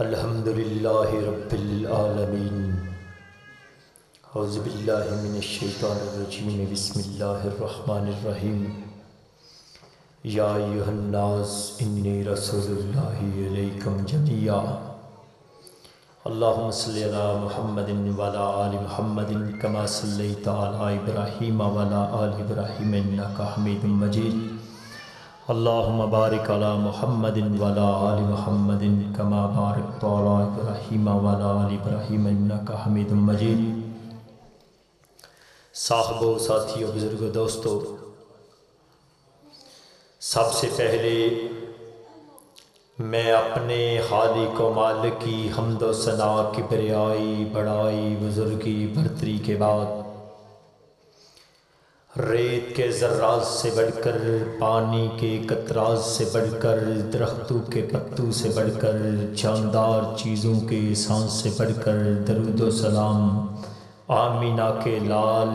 الحمد للہ رب العالمین۔ اعوذ باللہ من الشیطان الرجیم، بسم اللہ الرحمن الرحیم۔ یا ایھا الناس انی رسول اللہ الیکم جمیعا۔ اللہم صلی علی محمد وعلی آل محمد کما صلیت علی ابراہیم وعلی آل ابراہیم انک حمید مجید۔ اللہم بارک علی محمد وعلی آل محمد کما بارکت علی ابراہیم وعلی آل ابراہیم انک حمید مجید۔ صاحبوں، ساتھیوں، بزرگوں، دوستوں، سب سے پہلے میں اپنے خالق و مالک کی حمد و ثنا، کبریائی، بڑائی، بزرگی، برتری کے بعد ریت کے ذرات سے بڑھ کر، پانی کے قطرات سے بڑھ کر، درختوں کے پتوں سے بڑھ کر، جاندار چیزوں کے سانس سے بڑھ کر درود و سلام آمینہ کے لال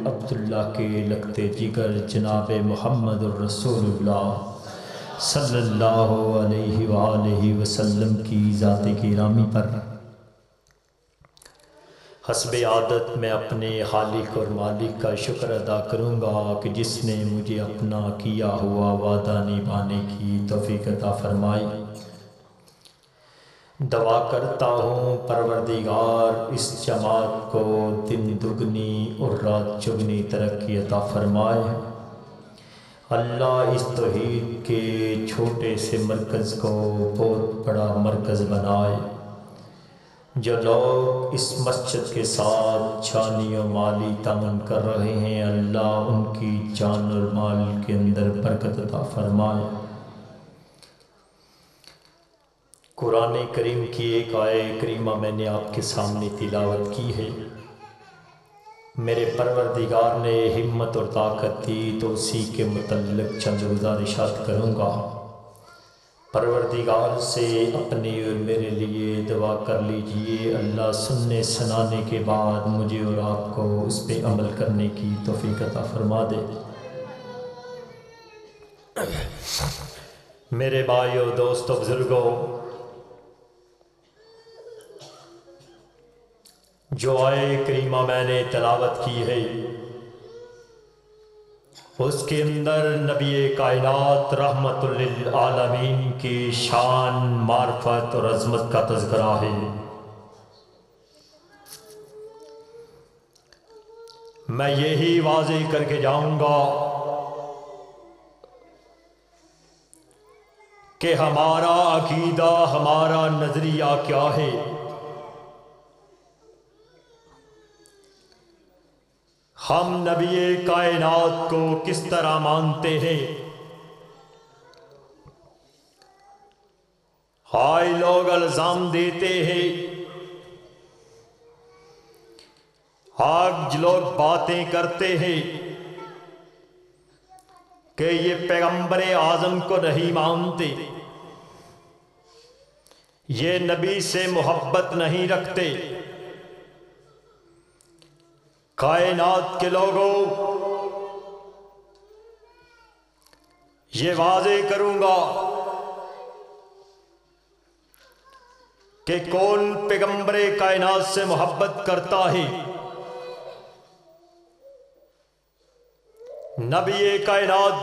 عبداللہ کے لگتے جگر جناب محمد الرسول اللہ صلی اللہ علیہ وآلہ وسلم کی ذات گرامی پر حسب عادت میں اپنے خالق اور مالک کا شکر ادا کروں گا کہ جس نے مجھے اپنا کیا ہوا وعدہ نبھانے کی توفیق عطا فرمائی۔ دعا کرتا ہوں پروردگار اس جماعت کو دن دگنی اور رات چگنی ترقی عطا فرمائے۔ اللہ اس توحید کے چھوٹے سے مرکز کو بہت بڑا مرکز بنائے۔ جو لوگ اس مسجد کے ساتھ جانی و مالی تعاون کر رہے ہیں، اللہ ان کی جان اور مال کے اندر برکت عطا فرمائے۔ قرآن کریم کی ایک آیت کریمہ میں نے آپ کے سامنے تلاوت کی ہے۔ میرے پروردگار نے ہمت اور طاقت دی تو اسی کے متعلق چند گزارشات کروں گا۔ پروردگار سے اپنے اور میرے لیے دعا کر لیجئے، اللہ سننے سنانے کے بعد مجھے اور آپ کو اس پہ عمل کرنے کی توفیق عطا فرما دے۔ میرے بھائیو، دوستو، بزرگوں، جو آیت کریمہ میں نے تلاوت کی ہے اس کے اندر نبی کائنات رحمت للعالمین کی شان، معرفت اور عظمت کا تذکرہ ہے۔ میں یہی واضح کر کے جاؤں گا کہ ہمارا عقیدہ، ہمارا نظریہ کیا ہے۔ ہم نبی کائنات کو کس طرح مانتے ہیں۔ ہائے لوگ الزام دیتے ہیں، آج لوگ باتیں کرتے ہیں کہ یہ پیغمبر اعظم کو نہیں مانتے، یہ نبی سے محبت نہیں رکھتے۔ کائنات کے لوگوں، یہ واضح کروں گا کہ کون پیغمبر کائنات سے محبت کرتا ہے۔ نبی کائنات،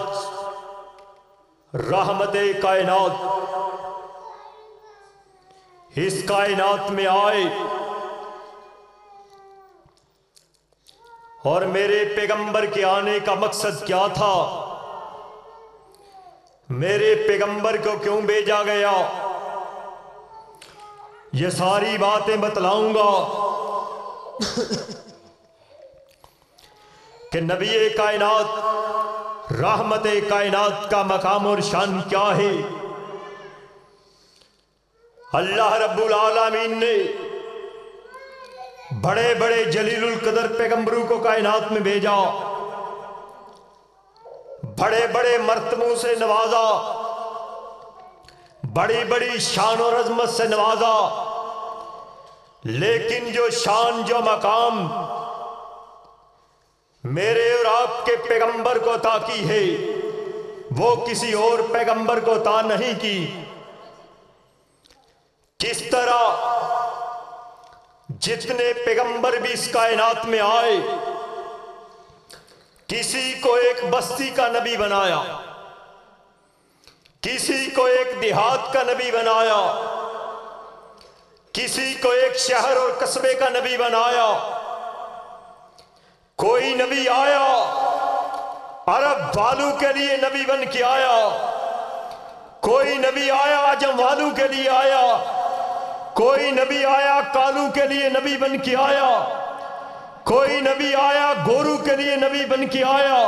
رحمت کائنات اس کائنات میں آئے اور میرے پیغمبر کے آنے کا مقصد کیا تھا، میرے پیغمبر کو کیوں بھیجا گیا، یہ ساری باتیں بتلاؤں گا کہ نبی کائنات، رحمت کائنات کا مقام اور شان کیا ہے۔ اللہ رب العالمین نے بڑے بڑے جلیل القدر پیغمبروں کو کائنات میں بھیجا، بڑے بڑے مرتبوں سے نوازا، بڑی بڑی شان اور عظمت سے نوازا، لیکن جو شان، جو مقام میرے اور آپ کے پیغمبر کو عطا کی ہے وہ کسی اور پیغمبر کو عطا نہیں کی۔ اس طرح جتنے پیغمبر بھی اس کائنات میں آئے، کسی کو ایک بستی کا نبی بنایا، کسی کو ایک دیہات کا نبی بنایا، کسی کو ایک شہر اور قصبے کا نبی بنایا۔ کوئی نبی آیا عرب والوں کے لیے نبی بن کے آیا، کوئی نبی آیا عجم والوں کے لیے آیا، کوئی نبی آیا کالوں کے لیے نبی بن کے آیا، کوئی نبی آیا گورو کے لیے نبی بن کے آیا،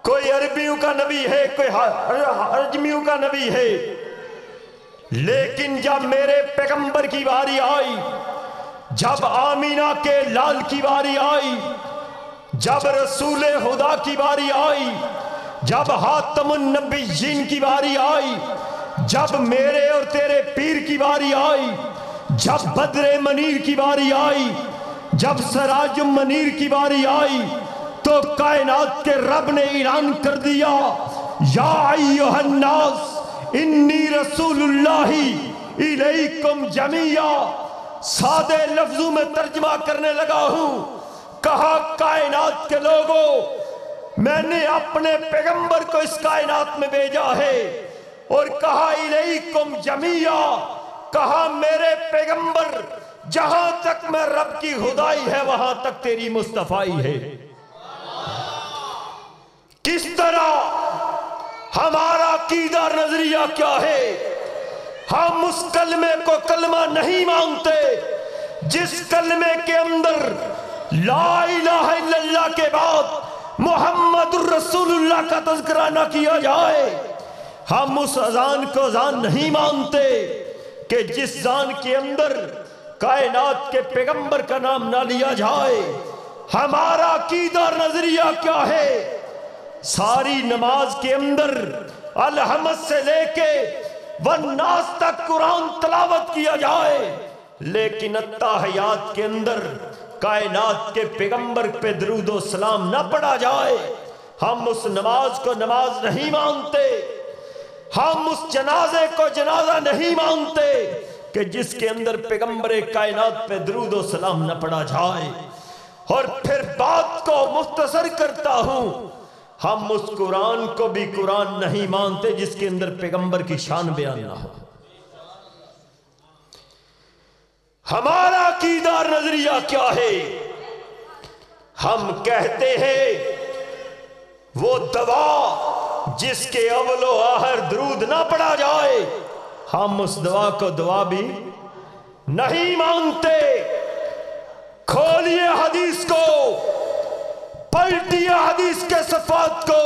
کوئی عربیوں کا نبی ہے، کوئی عجمیوں کا نبی ہے۔ لیکن جب میرے پیغمبر کی باری آئی، جب آمینہ کے لال کی باری آئی، جب رسول خدا کی باری آئی، جب خاتم النبیین کی باری آئی، جب میرے اور تیرے پیر کی باری آئی، جب بدر منیر کی باری آئی، جب سراج منیر کی باری آئی، تو کائنات کے رب نے اعلان کر دیا، یا ایھا الناس انی رسول اللہ الیکم جمیعا۔ سادے لفظوں میں ترجمہ کرنے لگا ہوں، کہا کائنات کے لوگوں، میں نے اپنے پیغمبر کو اس کائنات میں بھیجا ہے، اور کہا الیکم جمیعا، کہا میرے پیغمبر جہاں تک میں رب کی خدائی ہے وہاں تک تیری مصطفائی ہے۔ کس طرح ہمارا عقیدہ نظریہ کیا ہے؟ ہم اس کلمے کو کلمہ نہیں مانتے جس کلمے کے اندر لا الہ الا اللہ کے بعد محمد الرسول اللہ کا تذکرہ نہ کیا جائے۔ ہم اس اذان کو اذان نہیں مانتے کہ جس اذان کے اندر کائنات کے پیغمبر کا نام نہ لیا جائے۔ ہمارا عقیدہ نظریہ کیا ہے؟ ساری نماز کے اندر الحمد سے لے کے والناس تک قرآن تلاوت کیا جائے، لیکن التحیات کے اندر کائنات کے پیغمبر پہ درود و سلام نہ پڑھا جائے۔ ہم اس نماز کو نماز نہیں مانتے، ہم اس جنازے کو جنازہ نہیں مانتے کہ جس کے اندر پیغمبر کائنات پہ درود و سلام نہ پڑھا جائے۔ اور پھر بات کو مختصر کرتا ہوں، ہم اس قرآن کو بھی قرآن نہیں مانتے جس کے اندر پیغمبر کی شان بیان نہ ہو۔ ہمارا عقیدہ نظریہ کیا ہے؟ ہم کہتے ہیں وہ دعا جس کے اول و آخر درود نہ پڑھا جائے، ہم اس دعا کو دعا بھی نہیں مانتے۔ کھولیے حدیث کو، پلٹیے حدیث کے صفحات کو۔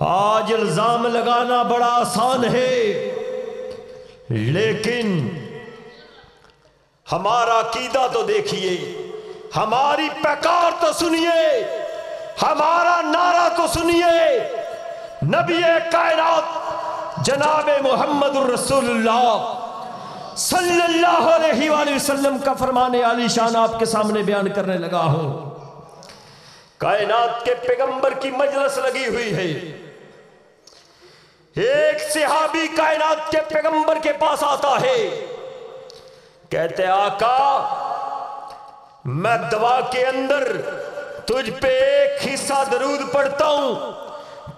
آج الزام لگانا بڑا آسان ہے، لیکن ہمارا عقیدہ تو دیکھیے، ہماری پیکار تو سنیے، ہمارا نعرہ تو سنیے۔ نبی کائنات جناب محمد الرسول اللہ صلی اللہ علیہ وآلہ وسلم کا فرمان عالی شان آپ کے سامنے بیان کرنے لگا ہوں۔ کائنات کے پیغمبر کی مجلس لگی ہوئی ہے، ایک صحابی کائنات کے پیغمبر کے پاس آتا ہے، کہتے آقا میں دعا کے اندر تجھ پہ ایک حصہ درود پڑھتا ہوں،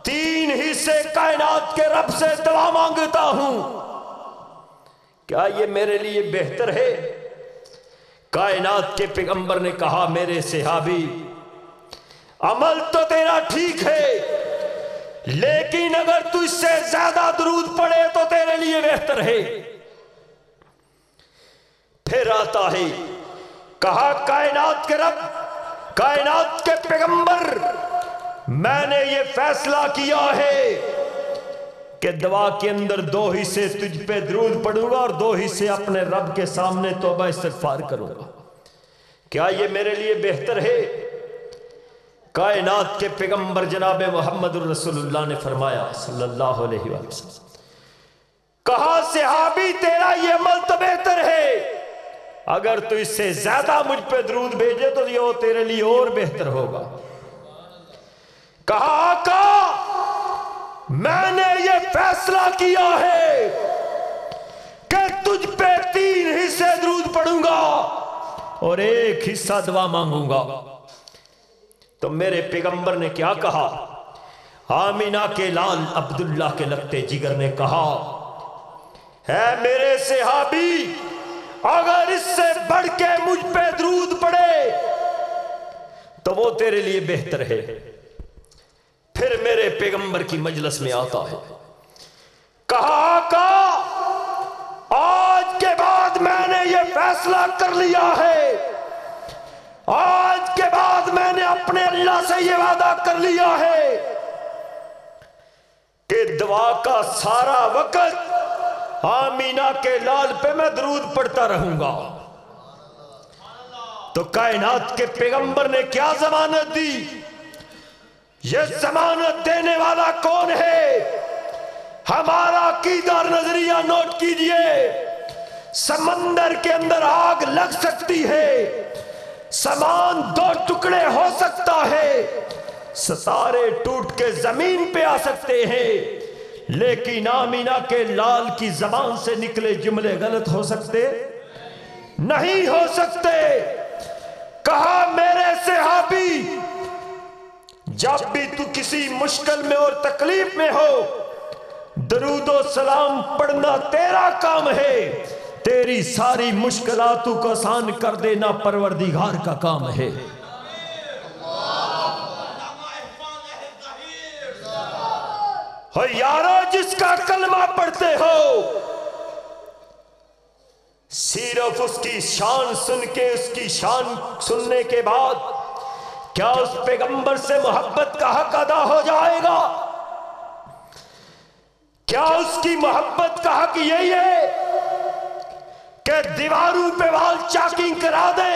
3 حصے کائنات کے رب سے دعا مانگتا ہوں، کیا یہ میرے لیے بہتر ہے؟ کائنات کے پیغمبر نے کہا میرے صحابی عمل تو تیرا ٹھیک ہے، لیکن اگر تو اس سے زیادہ درود پڑھے تو تیرے لیے بہتر ہے۔ پھر آتا ہے، کہا کائنات کے رب، کائنات کے پیغمبر، میں نے یہ فیصلہ کیا ہے کہ دعا کے اندر 2 حصے تجھ پہ درود پڑھوں گا اور 2 حصے اپنے رب کے سامنے توبہ استغفار کروں گا، کیا یہ میرے لیے بہتر ہے؟ کائنات کے پیغمبر جناب محمد الرسول اللہ نے فرمایا صلی اللہ علیہ وسلم، کہا صحابی تیرا یہ عمل تو بہتر ہے، اگر تو اس سے زیادہ مجھ پہ درود بھیجے تو یہ تیرے لیے اور بہتر ہوگا۔ کہا آقا میں نے یہ فیصلہ کیا ہے کہ تجھ پہ اور ایک حصہ دعا مانگوں گا۔ تو میرے پیغمبر نے کیا کہا؟ آمینہ کے لال عبداللہ کے لگتے جگر نے کہا اے میرے صحابی، اگر اس سے بڑھ کے مجھ پہ درود پڑے تو وہ تیرے لیے بہتر ہے۔ پھر میرے پیغمبر کی مجلس میں آتا ہے، کہا آقا آج کے بعد میں نے یہ فیصلہ کر لیا ہے، آج کے بعد میں نے اپنے اللہ سے یہ وعدہ کر لیا ہے کہ دعا کا سارا وقت آمینہ کے لال پہ میں درود پڑھتا رہوں گا۔ تو کائنات کے پیغمبر نے کیا ضمانت دی؟ یہ ضمانت دینے والا کون ہے؟ ہمارا عقیدہ اور نظریہ نوٹ کیجئے۔ سمندر کے اندر آگ لگ سکتی ہے، سامان دو ٹکڑے ہو سکتا ہے، ستارے ٹوٹ کے زمین پہ آ سکتے ہیں، لیکن آمینہ کے لال کی زبان سے نکلے جملے غلط ہو سکتے نہیں ہو سکتے۔ کہا میرے صحابی، جب بھی تو کسی مشکل میں اور تکلیف میں ہو، درود و سلام پڑھنا تیرا کام ہے، تیری ساری مشکلاتوں کو آسان کر دینا پروردگار کا کام ہے۔ اور یارو جس کا کلمہ پڑھتے ہو، صرف اس کی شان سن کے، اس کی شان سننے کے بعد کیا اس پیغمبر سے محبت کا حق ادا ہو جائے گا؟ کیا اس کی محبت کا حق یہی ہے کہ دیواروں پہ وال چاکنگ کرا دے؟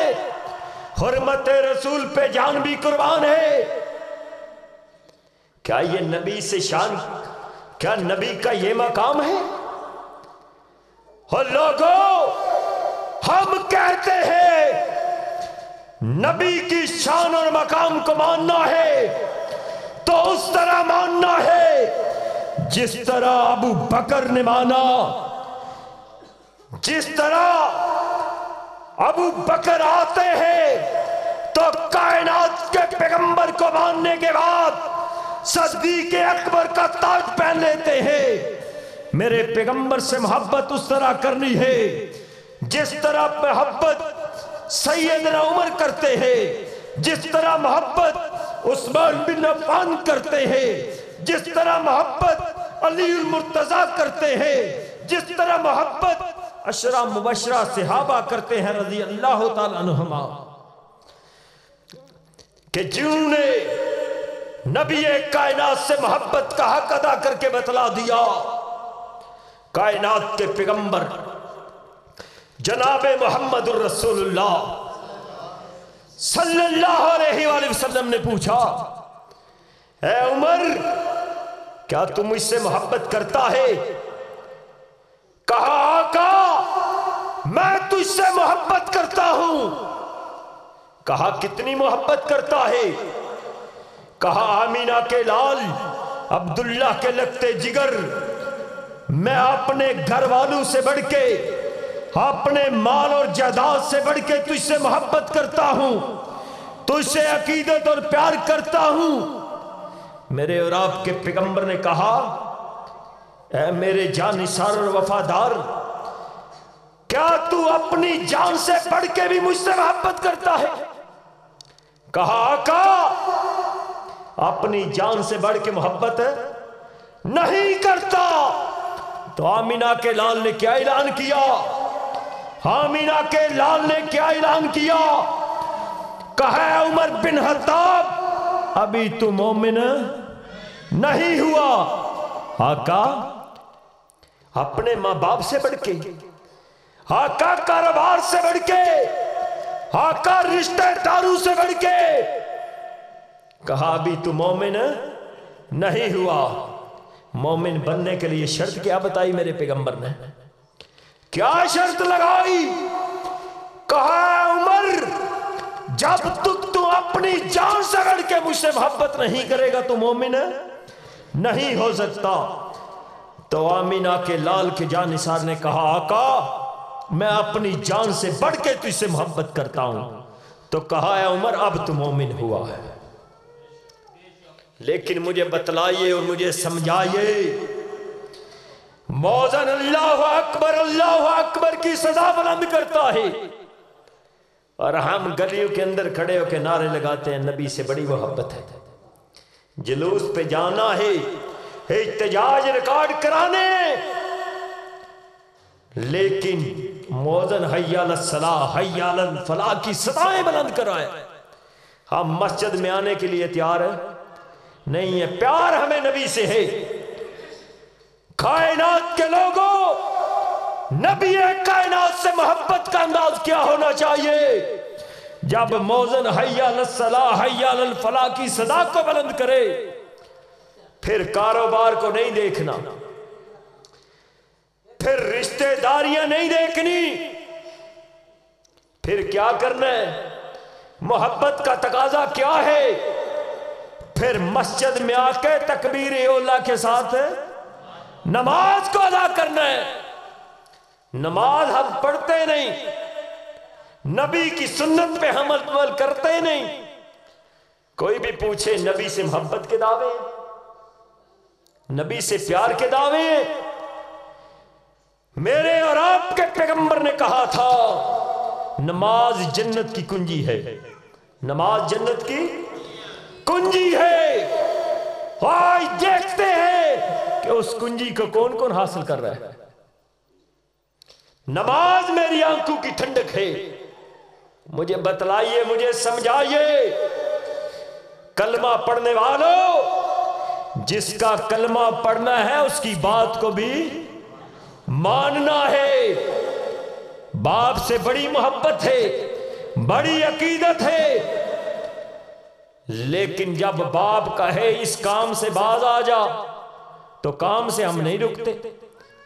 حرمت رسول پہ جان بھی قربان ہے۔ کیا یہ نبی سے شان، کیا نبی کا یہ مقام ہے؟ اور لوگوں، ہم کہتے ہیں نبی کی شان اور مقام کو ماننا ہے تو اس طرح ماننا ہے جس طرح ابو بکر نے مانا، جس طرح ابو بکر آتے ہیں تو کائنات کے پیغمبر کو ماننے کے بعد صدیق اکبر کا تاج پہن لیتے ہیں۔ میرے پیغمبر سے محبت اس طرح کرنی ہے جس طرح محبت سیدنا عمر کرتے ہیں، جس طرح محبت عثمان بن عفان کرتے ہیں، جس طرح محبت علی المرتضیٰ کرتے ہیں، جس طرح محبت عشرہ مبشرہ صحابہ کرتے ہیں رضی اللہ تعالیٰ عنہما، کہ جنہوں نے نبی کائنات سے محبت کا حق ادا کر کے بتلا دیا۔ کائنات کے پیغمبر جناب محمد الرسول اللہ صلی اللہ علیہ وآلہ وسلم نے پوچھا اے عمر، کیا تم مجھ سے محبت کرتا ہے؟ کہا آقا میں تجھ سے محبت کرتا ہوں۔ کہا کتنی محبت کرتا ہے؟ کہا آمینہ کے لال عبداللہ کے لگتے جگر میں اپنے گھر والوں سے بڑھ کے، اپنے مال اور جائیداد سے بڑھ کے تجھ سے محبت کرتا ہوں، تجھ سے عقیدت اور پیار کرتا ہوں۔ میرے اور آپ کے پیغمبر نے کہا اے میرے جانثار اور وفادار، کیا تو اپنی جان سے بڑھ کے بھی مجھ سے محبت کرتا ہے؟ کہا آقا اپنی جان سے بڑھ کے محبت نہیں کرتا۔ تو آمینہ کے لال نے کیا اعلان کیا؟ آمینہ کے لال نے کیا اعلان کیا؟ کہا اے عمر بن خطاب ابھی تو مومن نہیں ہوا۔ آقا اپنے ماں باپ سے بڑھ کے، آقا کاروبار سے بڑھ کے، آقا رشتہ داروں سے بڑھ کے، کہا ابھی تو مومن نہیں ہوا۔ مومن بننے کے لیے شرط کیا بتائی میرے پیغمبر نے؟ کیا شرط لگائی؟ کہا عمر جب تک تو اپنی جان سے بڑھ کے مجھ سے محبت نہیں کرے گا تو مومن نہیں ہو سکتا۔ تو آمینہ کے لال کے جانثار نے کہا آقا میں اپنی جان سے بڑھ کے تجھ سے محبت کرتا ہوں. تو کہا اے عمر اب تو مومن ہوا ہے، لیکن مجھے بتلائیے اور مجھے سمجھائیے موذن اللہ اکبر کی صدا بلند کرتا ہے اور ہم گلیوں کے اندر کھڑے ہو کے نعرے لگاتے ہیں نبی سے بڑی محبت ہے. جلوس پہ جانا ہے، احتجاج ریکارڈ کرانے، لیکن موذن حی علی الصلاۃ حی علی الفلاح کی صدائیں بلند کرائے. ہم مسجد میں آنے کے لیے تیار ہیں نہیں ہے. پیار ہمیں نبی سے ہے. کائنات کے لوگوں، نبی کائنات سے محبت کا انداز کیا ہونا چاہیے؟ جب موذن حی علی الصلاۃ حی علی الفلاح کی صدا کو بلند کرے، پھر کاروبار کو نہیں دیکھنا، پھر رشتہ داریاں نہیں دیکھنی، پھر کیا کرنا ہے؟ محبت کا تقاضا کیا ہے؟ پھر مسجد میں آ کے تکبیر اولا کے ساتھ نماز کو ادا کرنا ہے. نماز ہم پڑھتے نہیں، نبی کی سنت پہ ہم عمل کرتے نہیں. کوئی بھی پوچھے نبی سے محبت کے دعوے، نبی سے پیار کے دعوے. میرے اور آپ کے پیغمبر نے کہا تھا نماز جنت کی کنجی ہے، نماز جنت کی کنجی ہے. آج دیکھتے ہیں کہ اس کنجی کو کون کون حاصل کر رہا ہے. نماز میری آنکھوں کی ٹھنڈک ہے. مجھے بتلائیے، مجھے سمجھائیے. کلمہ پڑھنے والوں، جس کا کلمہ پڑھنا ہے اس کی بات کو بھی ماننا ہے. باپ سے بڑی محبت ہے، بڑی عقیدت ہے، لیکن جب باپ کہے اس کام سے باز آ جا تو کام سے ہم نہیں رکتے.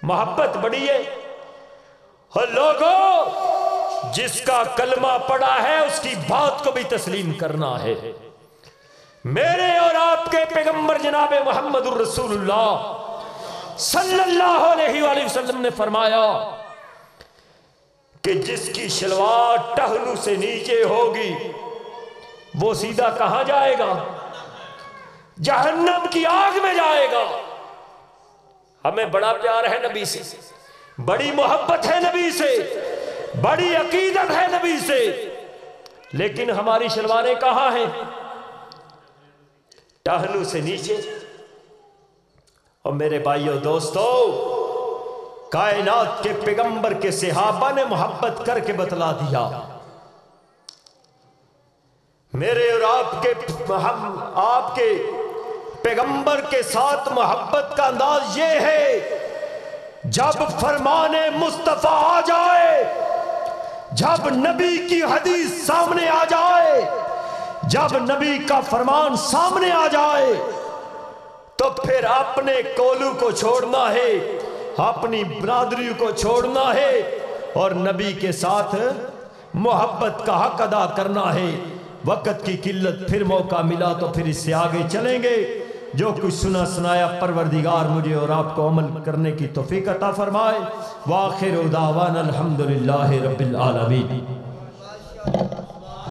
محبت بڑی ہے. اور لوگوں، جس کا کلمہ پڑا ہے اس کی بات کو بھی تسلیم کرنا ہے. میرے اور آپ کے پیغمبر جناب محمد الرسول اللہ صلی اللہ علیہ وآلہ وسلم نے فرمایا کہ جس کی شلوار ٹہنوں سے نیچے ہوگی وہ سیدھا کہاں جائے گا؟ جہنم کی آگ میں جائے گا. ہمیں بڑا پیار ہے نبی سے، بڑی محبت ہے نبی سے، بڑی عقیدت ہے نبی سے، لیکن ہماری شلواریں کہاں ہیں؟ ٹہنوں سے نیچے. اور میرے بھائیو دوستو، کائنات کے پیغمبر کے صحابہ نے محبت کر کے بتلا دیا. میرے اور آپ کے پیغمبر کے ساتھ محبت کا انداز یہ ہے، جب فرمان مصطفیٰ آ جائے، جب نبی کی حدیث سامنے آ جائے، جب نبی کا فرمان سامنے آ جائے تو پھر اپنے کولو کو چھوڑنا ہے، اپنی برادری کو چھوڑنا ہے اور نبی کے ساتھ محبت کا حق ادا کرنا ہے. وقت کی قلت، پھر موقع ملا تو پھر اس سے آگے چلیں گے. جو کچھ سنا سنایا پروردگار مجھے اور آپ کو عمل کرنے کی توفیق عطا فرمائے. وآخر دعوانا الحمدللہ رب العالمین.